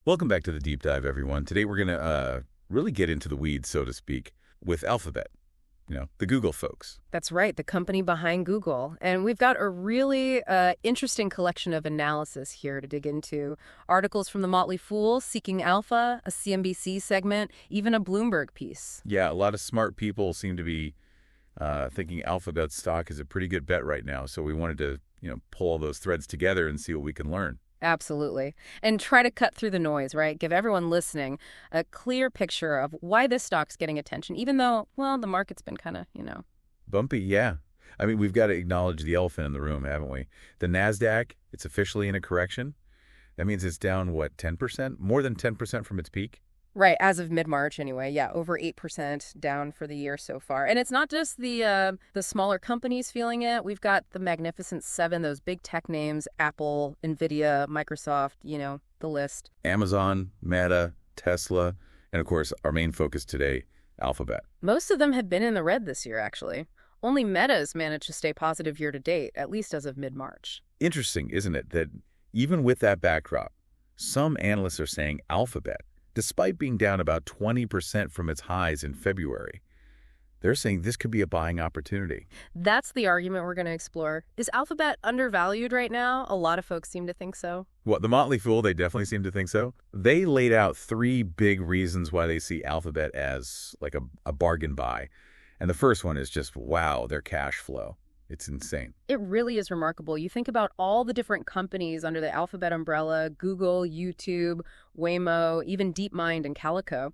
Welcome back to the deep dive, everyone. Today we're going to really get into the weeds, so to speak, with Alphabet, the Google folks. That's right, the company behind Google. And we've got a really interesting collection of analysis here to dig into. Articles from the Motley Fool, Seeking Alpha, a CNBC segment, even a Bloomberg piece. Yeah, a lot of smart people seem to be thinking Alphabet stock is a pretty good bet right now. So we wanted to, pull all those threads together and see what we can learn. Absolutely. And try to cut through the noise, right? Give everyone listening a clear picture of why this stock's getting attention, even though, well, the market's been kind of, Bumpy, yeah. I mean, we've got to acknowledge the elephant in the room, haven't we? The NASDAQ, it's officially in a correction. That means it's down, 10%? More than 10% from its peak? Right, as of mid-March anyway. Yeah, over 8% down for the year so far. And it's not just the smaller companies feeling it. We've got the Magnificent Seven, those big tech names, Apple, NVIDIA, Microsoft, the list. Amazon, Meta, Tesla, and of course, our main focus today, Alphabet. Most of them have been in the red this year, actually. Only Meta's managed to stay positive year to date, at least as of mid-March. Interesting, isn't it, that even with that backdrop, some analysts are saying Alphabet, despite being down about 20% from its highs in February, they're saying this could be a buying opportunity. That's the argument we're going to explore. Is Alphabet undervalued right now? A lot of folks seem to think so. What, the Motley Fool, they definitely seem to think so. They laid out 3 big reasons why they see Alphabet as like a bargain buy. And the first one is just, wow, their cash flow. It's insane. It really is remarkable. You think about all the different companies under the Alphabet umbrella, Google, YouTube, Waymo, even DeepMind and Calico.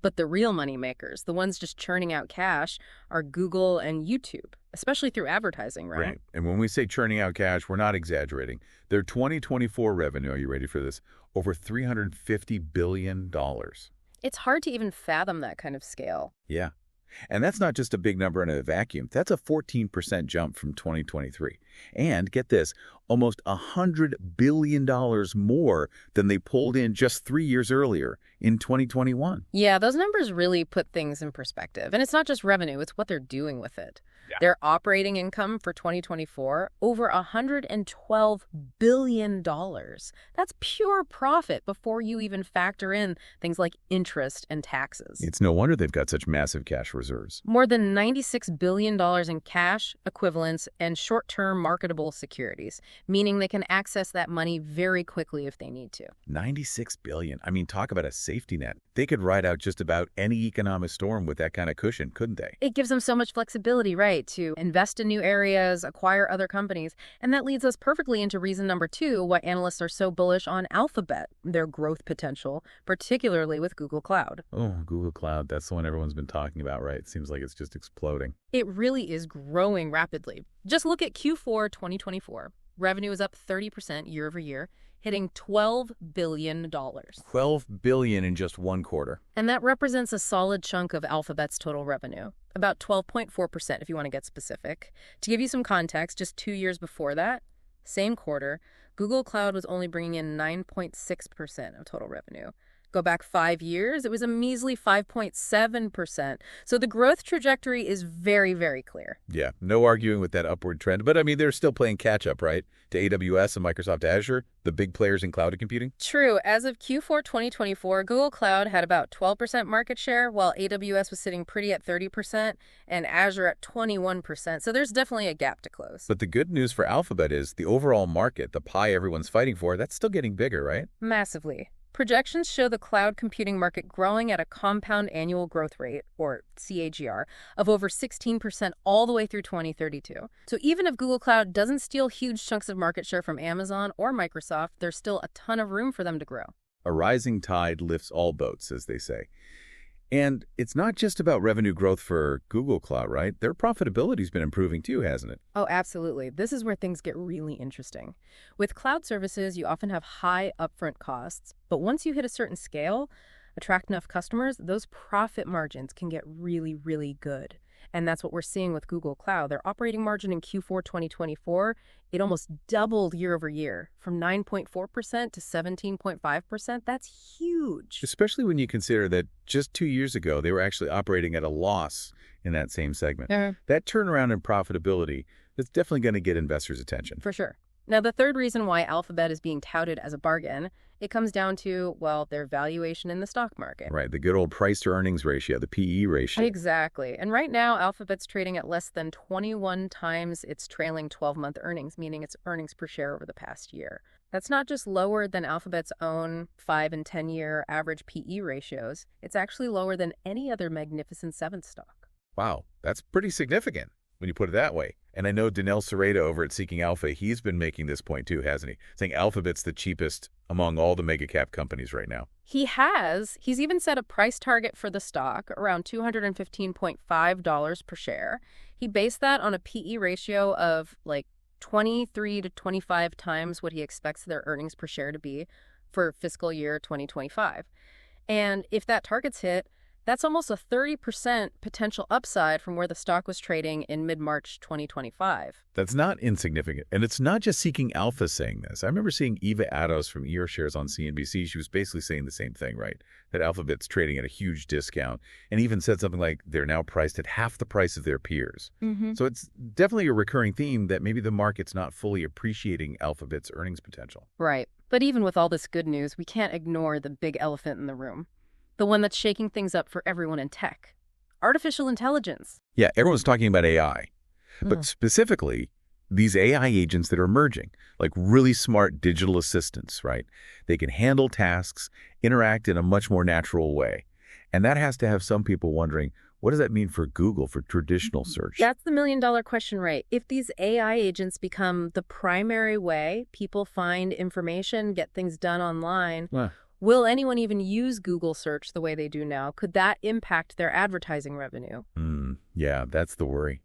But the real money makers, the ones just churning out cash, are Google and YouTube, especially through advertising, right? Right. And when we say churning out cash, we're not exaggerating. Their 2024 revenue, are you ready for this? Over $350 billion. It's hard to even fathom that kind of scale. Yeah. And that's not just a big number in a vacuum. That's a 14% jump from 2023. And get this, almost $100 billion more than they pulled in just 3 years earlier in 2021. Yeah, those numbers really put things in perspective. And it's not just revenue, it's what they're doing with it. Yeah. Their operating income for 2024, over $112 billion. That's pure profit before you even factor in things like interest and taxes. It's no wonder they've got such massive cash reserves. More than $96 billion in cash, equivalents, and short-term marketable securities, meaning they can access that money very quickly if they need to. $96 billion. I mean, talk about a safety net. They could ride out just about any economic storm with that kind of cushion, couldn't they? It gives them so much flexibility, right, to invest in new areas, acquire other companies. And that leads us perfectly into reason number 2, why analysts are so bullish on Alphabet, their growth potential, particularly with Google Cloud. Oh, Google Cloud. That's the one everyone's been talking about, right? It seems like it's just exploding. It really is growing rapidly. Just look at Q4 2024. Revenue is up 30% year over year, hitting $12 billion. $12 billion in just one quarter. And that represents a solid chunk of Alphabet's total revenue, about 12.4% if you want to get specific. To give you some context, just 2 years before that, same quarter, Google Cloud was only bringing in 9.6% of total revenue. Go back 5 years, it was a measly 5.7%. So the growth trajectory is very, very clear. Yeah, no arguing with that upward trend. But I mean, they're still playing catch up, right? To AWS and Microsoft Azure, the big players in cloud computing. True. As of Q4 2024, Google Cloud had about 12% market share, while AWS was sitting pretty at 30% and Azure at 21%. So there's definitely a gap to close. But the good news for Alphabet is the overall market, the pie everyone's fighting for, that's still getting bigger, right? Massively. Projections show the cloud computing market growing at a compound annual growth rate, or CAGR, of over 16% all the way through 2032. So even if Google Cloud doesn't steal huge chunks of market share from Amazon or Microsoft, there's still a ton of room for them to grow. A rising tide lifts all boats, as they say. And it's not just about revenue growth for Google Cloud, right? Their profitability's been improving too, hasn't it? Oh, absolutely. This is where things get really interesting. With cloud services, you often have high upfront costs, but once you hit a certain scale, attract enough customers, those profit margins can get really, really good. And that's what we're seeing with Google Cloud. Their operating margin in Q4 2024, it almost doubled year over year, from 9.4% to 17.5%. That's huge. Especially when you consider that just 2 years ago, they were actually operating at a loss in that same segment. That turnaround in profitability, that's definitely going to get investors' attention. For sure. Now, the third reason why Alphabet is being touted as a bargain, it comes down to, well, their valuation in the stock market. Right, the good old price to earnings ratio, the PE ratio. Exactly. And right now, Alphabet's trading at less than 21 times its trailing 12-month earnings, meaning its earnings per share over the past year. That's not just lower than Alphabet's own 5- and 10-year average PE ratios. It's actually lower than any other Magnificent Seven stock. Wow, that's pretty significant when you put it that way. And I know Dinell Sereda over at Seeking Alpha, he's been making this point too, hasn't he? Saying Alphabet's the cheapest among all the mega cap companies right now. He has. He's even set a price target for the stock around $215.5 per share. He based that on a PE ratio of like 23 to 25 times what he expects their earnings per share to be for fiscal year 2025. And if that target's hit, that's almost a 30% potential upside from where the stock was trading in mid-March 2025. That's not insignificant. And it's not just Seeking Alpha saying this. I remember seeing Eva Ados from EarShares on CNBC. She was basically saying the same thing, right? That Alphabet's trading at a huge discount, and even said something like they're now priced at half the price of their peers. So it's definitely a recurring theme that maybe the market's not fully appreciating Alphabet's earnings potential. Right. But even with all this good news, we can't ignore the big elephant in the room. The one that's shaking things up for everyone in tech. Artificial intelligence. Yeah, everyone's talking about AI. But specifically, these AI agents that are emerging, like really smart digital assistants, right? They can handle tasks, interact in a much more natural way. And that has to have some people wondering, what does that mean for Google, for traditional search? That's the million-dollar question, right? If these AI agents become the primary way people find information, get things done online, will anyone even use Google search the way they do now? Could that impact their advertising revenue? Yeah, that's the worry.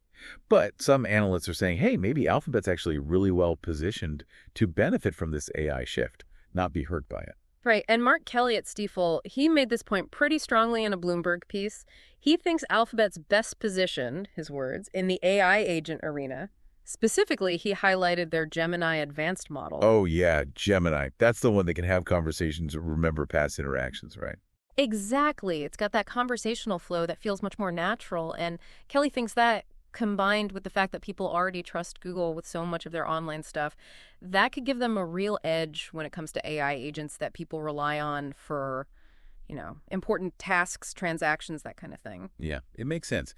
But some analysts are saying, hey, maybe Alphabet's actually really well positioned to benefit from this AI shift, not be hurt by it. Right, and Mark Kelly at Stifel, he made this point pretty strongly in a Bloomberg piece. He thinks Alphabet's best positioned, his words, in the AI agent arena. Specifically, he highlighted their Gemini advanced model. Oh, yeah, Gemini. That's the one that can have conversations and remember past interactions, right? Exactly. It's got that conversational flow that feels much more natural. And Kelly thinks that, combined with the fact that people already trust Google with so much of their online stuff, that could give them a real edge when it comes to AI agents that people rely on for, important tasks, transactions, that kind of thing. Yeah, it makes sense.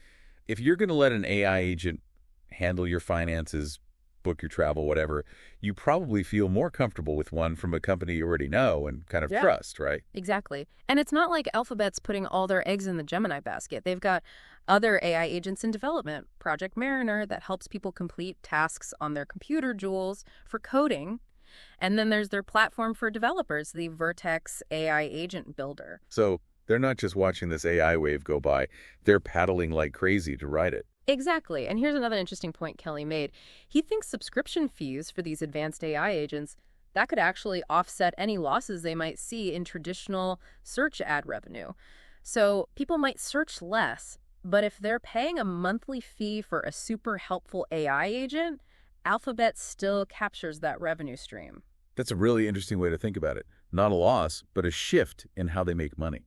If you're going to let an AI agent handle your finances, book your travel, whatever, you probably feel more comfortable with one from a company you already know and kind of trust, right? Exactly. And it's not like Alphabet's putting all their eggs in the Gemini basket. They've got other AI agents in development, Project Mariner, that helps people complete tasks on their computer jewels for coding. And then there's their platform for developers, the Vertex AI Agent Builder. So they're not just watching this AI wave go by, they're paddling like crazy to ride it. Exactly. And here's another interesting point Kelly made. He thinks subscription fees for these advanced AI agents, that could actually offset any losses they might see in traditional search ad revenue. So people might search less, but if they're paying a monthly fee for a super helpful AI agent, Alphabet still captures that revenue stream. That's a really interesting way to think about it. Not a loss, but a shift in how they make money.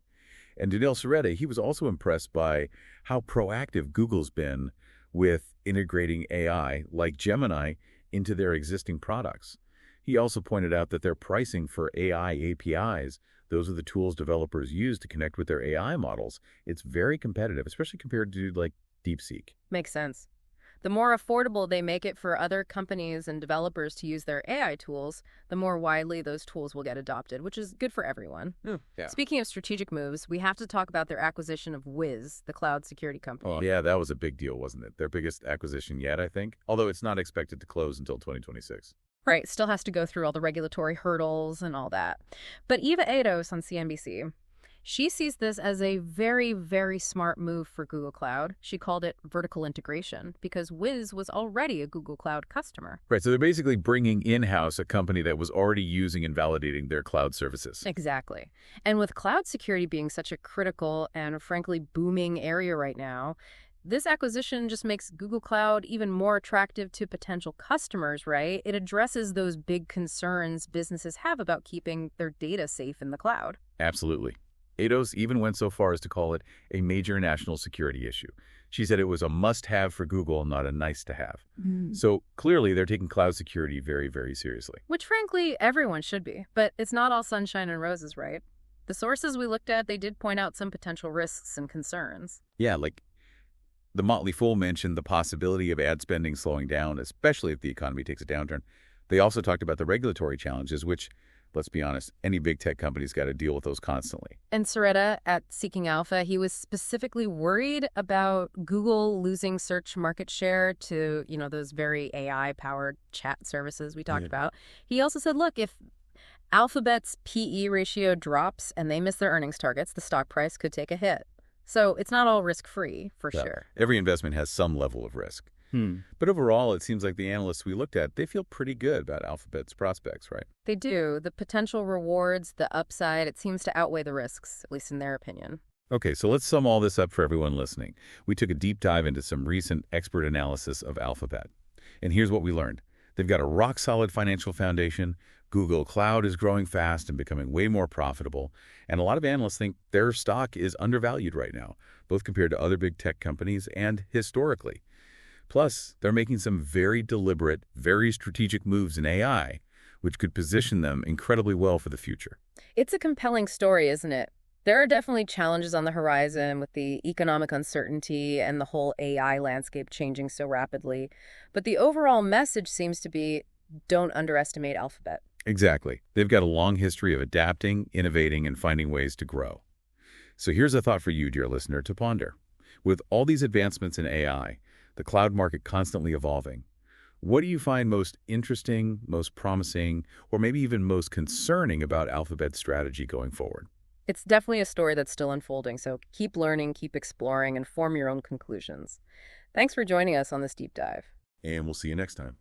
And Dinell Sereda, he was also impressed by how proactive Google's been with integrating AI, like Gemini, into their existing products. He also pointed out that their pricing for AI APIs, those are the tools developers use to connect with their AI models, it's very competitive, especially compared to like DeepSeek. Makes sense. The more affordable they make it for other companies and developers to use their AI tools, the more widely those tools will get adopted, which is good for everyone. Yeah. Speaking of strategic moves, we have to talk about their acquisition of Wiz, the cloud security company. Oh, yeah, that was a big deal, wasn't it? Their biggest acquisition yet, I think, although it's not expected to close until 2026. Right, still has to go through all the regulatory hurdles and all that. But Eva Ados on CNBC, she sees this as a very, very smart move for Google Cloud. She called it vertical integration because Wiz was already a Google Cloud customer. Right, so they're basically bringing in-house a company that was already using and validating their cloud services. Exactly. And with cloud security being such a critical and frankly booming area right now, this acquisition just makes Google Cloud even more attractive to potential customers, right? It addresses those big concerns businesses have about keeping their data safe in the cloud. Absolutely. Ados even went so far as to call it a major national security issue. She said it was a must-have for Google, not a nice-to-have. So clearly, they're taking cloud security very, very seriously. Which, frankly, everyone should be. But it's not all sunshine and roses, right? The sources we looked at, they did point out some potential risks and concerns. Yeah, like the Motley Fool mentioned the possibility of ad spending slowing down, especially if the economy takes a downturn. They also talked about the regulatory challenges, which, let's be honest, any big tech company's got to deal with those constantly. And Soretta at Seeking Alpha, he was specifically worried about Google losing search market share to, those very AI-powered chat services we talked about. He also said, look, if Alphabet's PE ratio drops and they miss their earnings targets, the stock price could take a hit. So it's not all risk-free, for sure. Every investment has some level of risk. But overall, it seems like the analysts we looked at, they feel pretty good about Alphabet's prospects, right? They do. The potential rewards, the upside, it seems to outweigh the risks, at least in their opinion. Okay, so let's sum all this up for everyone listening. We took a deep dive into some recent expert analysis of Alphabet. And here's what we learned. They've got a rock-solid financial foundation. Google Cloud is growing fast and becoming way more profitable. And a lot of analysts think their stock is undervalued right now, both compared to other big tech companies and historically. Plus, they're making some very deliberate, very strategic moves in AI, which could position them incredibly well for the future. It's a compelling story, isn't it? There are definitely challenges on the horizon with the economic uncertainty and the whole AI landscape changing so rapidly. But the overall message seems to be, don't underestimate Alphabet. Exactly. They've got a long history of adapting, innovating, and finding ways to grow. So here's a thought for you, dear listener, to ponder. With all these advancements in AI, the cloud market constantly evolving, what do you find most interesting, most promising, or maybe even most concerning about Alphabet's strategy going forward? It's definitely a story that's still unfolding, so keep learning, keep exploring, and form your own conclusions. Thanks for joining us on this deep dive. And we'll see you next time.